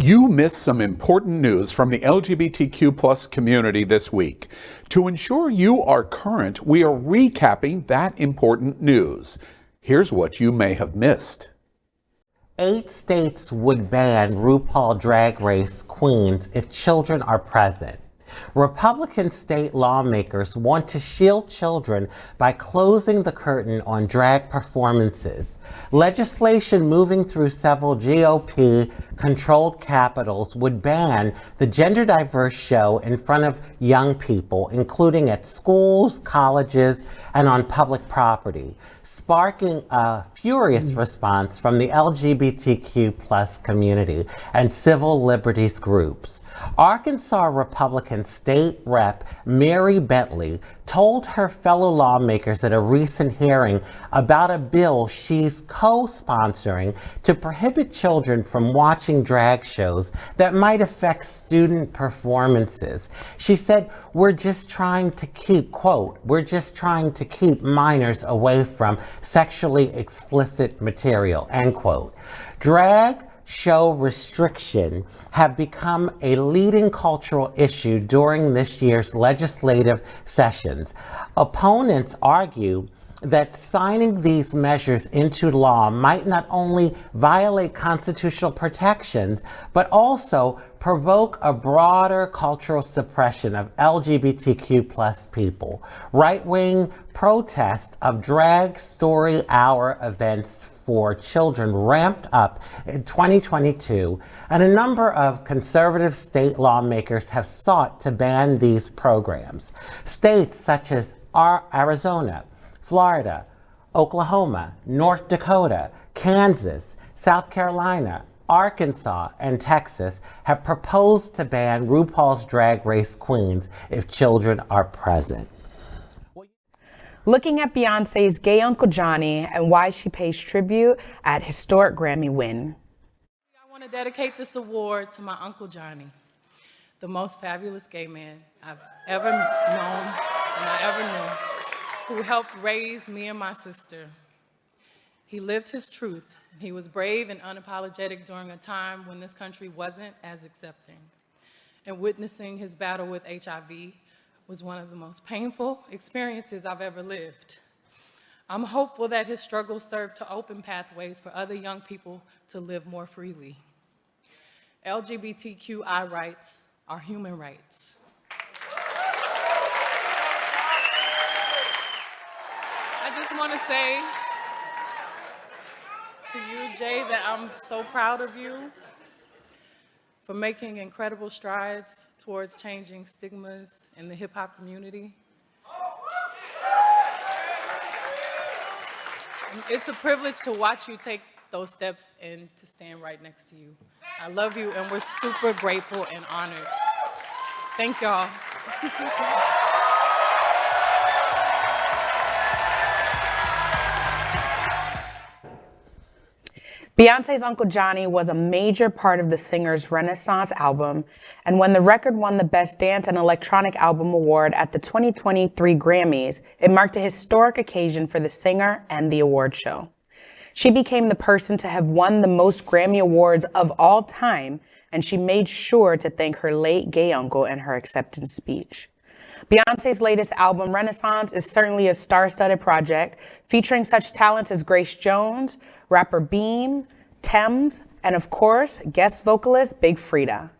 You missed some important news from the LGBTQ+ community this week. To ensure you are current, we are recapping that important news. Here's what you may have missed. 8 states would ban RuPaul Drag Race queens if children are present. Republican state lawmakers want to shield children by closing the curtain on drag performances. Legislation moving through several GOP-controlled capitals would ban the gender-diverse show in front of young people, including at schools, colleges, and on public property, sparking a furious response from the LGBTQ+ community and civil liberties groups. Arkansas Republican State Rep Mary Bentley told her fellow lawmakers at a recent hearing about a bill she's co-sponsoring to prohibit children from watching drag shows that might affect student performances. She said, "We're just trying to keep," quote, "we're just trying to keep minors away from sexually explicit material," end quote. Drag show restriction have become a leading cultural issue during this year's legislative sessions. Opponents argue that signing these measures into law might not only violate constitutional protections, but also provoke a broader cultural suppression of LGBTQ+ people. Right-wing protests of drag story hour events for children ramped up in 2022, and a number of conservative state lawmakers have sought to ban these programs. States such as Arizona, Florida, Oklahoma, North Dakota, Kansas, South Carolina, Arkansas, and Texas have proposed to ban RuPaul's Drag Race queens if children are present. Looking at Beyoncé's gay Uncle Johnny and why she pays tribute at historic Grammy win. I want to dedicate this award to my Uncle Johnny, the most fabulous gay man I've ever known and I ever knew, who helped raise me and my sister. He lived his truth. He was brave and unapologetic during a time when this country wasn't as accepting. And witnessing his battle with HIV was one of the most painful experiences I've ever lived. I'm hopeful that his struggle served to open pathways for other young people to live more freely. LGBTQI rights are human rights. I just want to say to you, Jay, that I'm so proud of you for making incredible strides towards changing stigmas in the hip-hop community. It's a privilege to watch you take those steps and to stand right next to you. I love you, and we're super grateful and honored. Thank y'all. Beyoncé's Uncle Johnny was a major part of the singer's Renaissance album, and when the record won the Best Dance and Electronic Album Award at the 2023 Grammys, it marked a historic occasion for the singer and the award show. She became the person to have won the most Grammy Awards of all time, and she made sure to thank her late gay uncle in her acceptance speech. Beyoncé's latest album, Renaissance, is certainly a star-studded project featuring such talents as Grace Jones, rapper Beam, Thames, and of course, guest vocalist Big Freedia.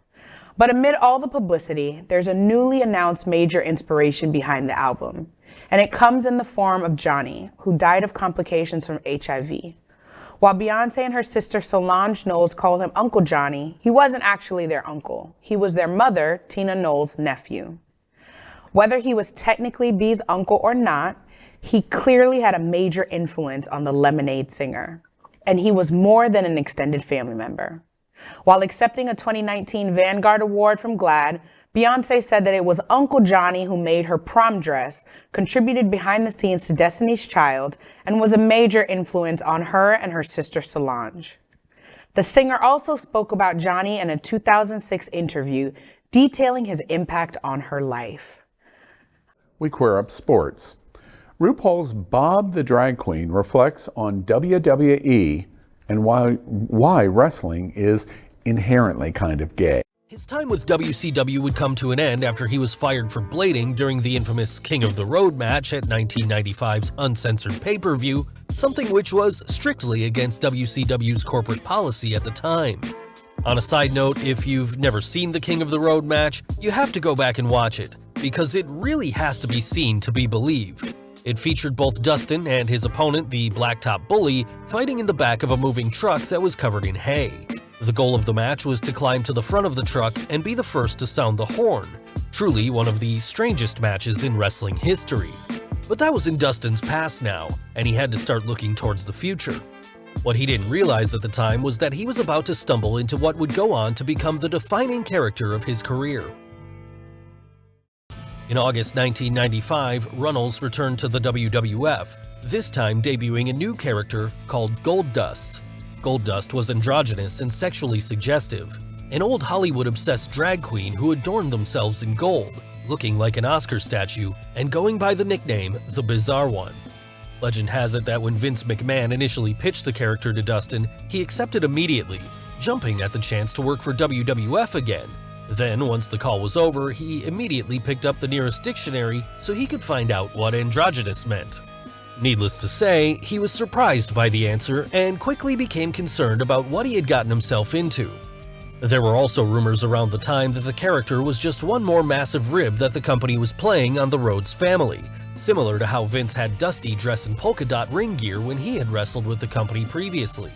But amid all the publicity, there's a newly announced major inspiration behind the album, and it comes in the form of Johnny, who died of complications from HIV. While Beyoncé and her sister Solange Knowles called him Uncle Johnny, he wasn't actually their uncle. He was their mother, Tina Knowles' nephew. Whether he was technically B's uncle or not, he clearly had a major influence on the Lemonade singer, and he was more than an extended family member. While accepting a 2019 Vanguard Award from GLAAD, Beyoncé said that it was Uncle Johnny who made her prom dress, contributed behind the scenes to Destiny's Child, and was a major influence on her and her sister Solange. The singer also spoke about Johnny in a 2006 interview, detailing his impact on her life. We queer up sports. RuPaul's Bob the Drag Queen reflects on WWE and why wrestling is inherently kind of gay. His time with WCW would come to an end after he was fired for blading during the infamous King of the Road match at 1995's uncensored pay-per-view, something which was strictly against WCW's corporate policy at the time. On a side note, if you've never seen the King of the Road match, you have to go back and watch it, because it really has to be seen to be believed. It featured both Dustin and his opponent, the Blacktop Bully, fighting in the back of a moving truck that was covered in hay. The goal of the match was to climb to the front of the truck and be the first to sound the horn. Truly one of the strangest matches in wrestling history. But that was in Dustin's past now, and he had to start looking towards the future. What he didn't realize at the time was that he was about to stumble into what would go on to become the defining character of his career. In August 1995, Runnels returned to the WWF, this time debuting a new character called Goldust. Goldust was androgynous and sexually suggestive, an old Hollywood-obsessed drag queen who adorned themselves in gold, looking like an Oscar statue and going by the nickname The Bizarre One. Legend has it that when Vince McMahon initially pitched the character to Dustin, he accepted immediately, jumping at the chance to work for WWF again. Then, once the call was over, he immediately picked up the nearest dictionary so he could find out what androgynous meant. Needless to say, he was surprised by the answer and quickly became concerned about what he had gotten himself into. There were also rumors around the time that the character was just one more massive rib that the company was playing on the Rhodes family, similar to how Vince had Dusty dress in polka dot ring gear when he had wrestled with the company previously.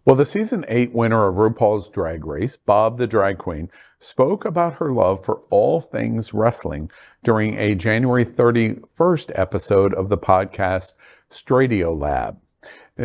Well, the season 8 winner of RuPaul's Drag Race, Bob the Drag Queen, spoke about her love for all things wrestling during a January 31st episode of the podcast Stradio Lab.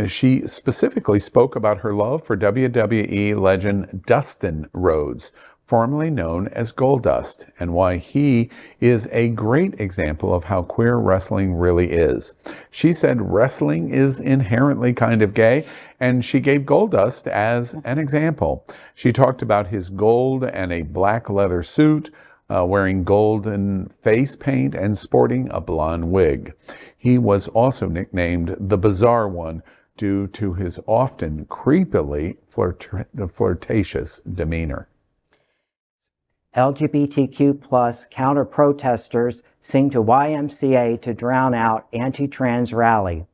She specifically spoke about her love for WWE legend Dustin Rhodes, formerly known as Goldust, and why he is a great example of how queer wrestling really is. She said wrestling is inherently kind of gay, and she gave Goldust as an example. She talked about his gold and a black leather suit, wearing golden face paint and sporting a blonde wig. He was also nicknamed the Bizarre One due to his often creepily flirtatious demeanor. LGBTQ+ counter-protesters sing to YMCA to drown out anti-trans rally.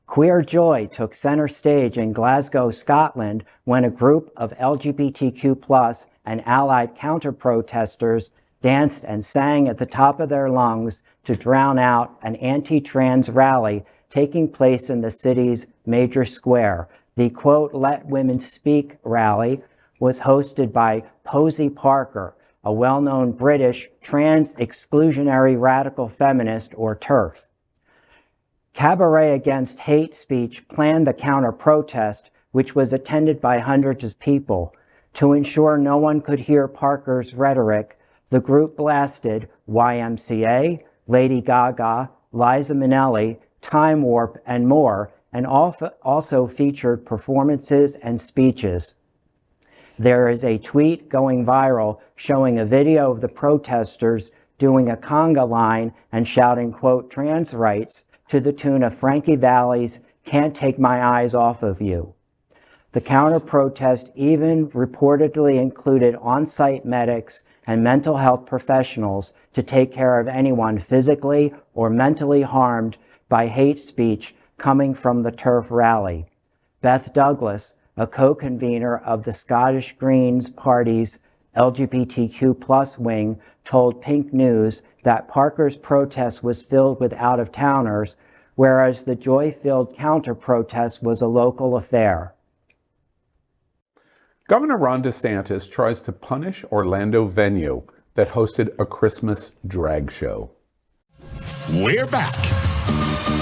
Queer joy took center stage in Glasgow, Scotland, when a group of LGBTQ+ and allied counter-protesters danced and sang at the top of their lungs to drown out an anti-trans rally taking place in the city's major square. The, quote, Let Women Speak rally was hosted by Posey Parker, a well-known British trans-exclusionary radical feminist, or TERF. Cabaret Against Hate Speech planned the counter-protest, which was attended by hundreds of people. To ensure no one could hear Parker's rhetoric, the group blasted YMCA, Lady Gaga, Liza Minnelli, Time Warp, and more, and also featured performances and speeches. There is a tweet going viral showing a video of the protesters doing a conga line and shouting, quote, trans rights to the tune of Frankie Valli's Can't Take My Eyes Off of You. The counter-protest even reportedly included on-site medics and mental health professionals to take care of anyone physically or mentally harmed by hate speech coming from the TERF rally. Beth Douglas, a co-convener of the Scottish Greens Party's LGBTQ+ wing, told Pink News that Parker's protest was filled with out-of-towners, whereas the joy-filled counter-protest was a local affair. Governor Ron DeSantis tries to punish Orlando venue that hosted a Christmas drag show. We're back.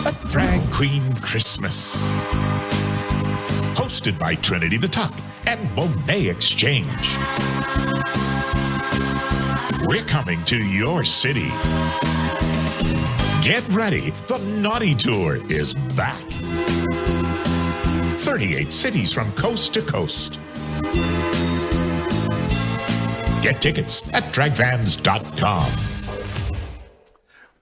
A Drag Queen Christmas. Hosted by Trinity the Tuck and Monet Exchange. We're coming to your city. Get ready, the Naughty Tour is back. 38 cities from coast to coast. Get tickets at dragvans.com.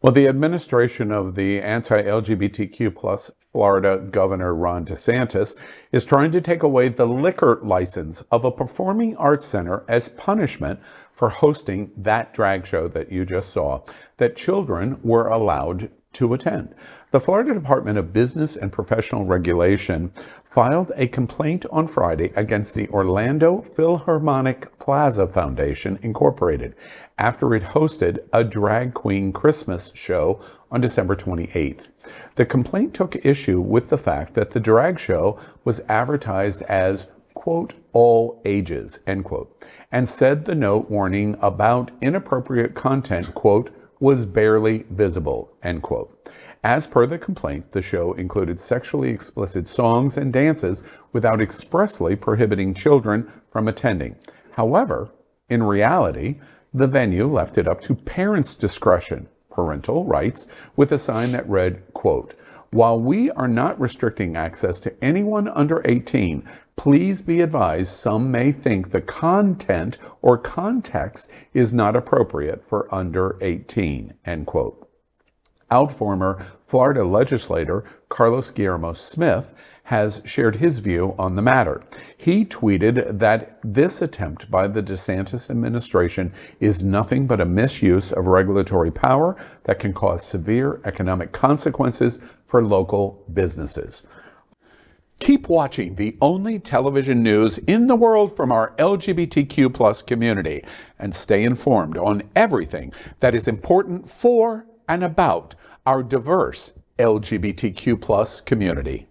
Well, the administration of the anti-LGBTQ+ Florida Governor Ron DeSantis is trying to take away the liquor license of a performing arts center as punishment for hosting that drag show that you just saw that children were allowed to attend. The Florida Department of Business and Professional Regulation filed a complaint on Friday against the Orlando Philharmonic Plaza Foundation, Incorporated, after it hosted a drag queen Christmas show on December 28th. The complaint took issue with the fact that the drag show was advertised as, quote, all ages, end quote, and said the note warning about inappropriate content, quote, was barely visible, end quote. As per the complaint, the show included sexually explicit songs and dances without expressly prohibiting children from attending. However, in reality, the venue left it up to parents' discretion, parental rights, with a sign that read, quote, while we are not restricting access to anyone under 18, please be advised some may think the content or context is not appropriate for under 18, end quote. Out former Florida legislator Carlos Guillermo Smith has shared his view on the matter. He tweeted that this attempt by the DeSantis administration is nothing but a misuse of regulatory power that can cause severe economic consequences for local businesses. Keep watching the only television news in the world from our LGBTQ+ community and stay informed on everything that is important for and about our diverse LGBTQ+ community.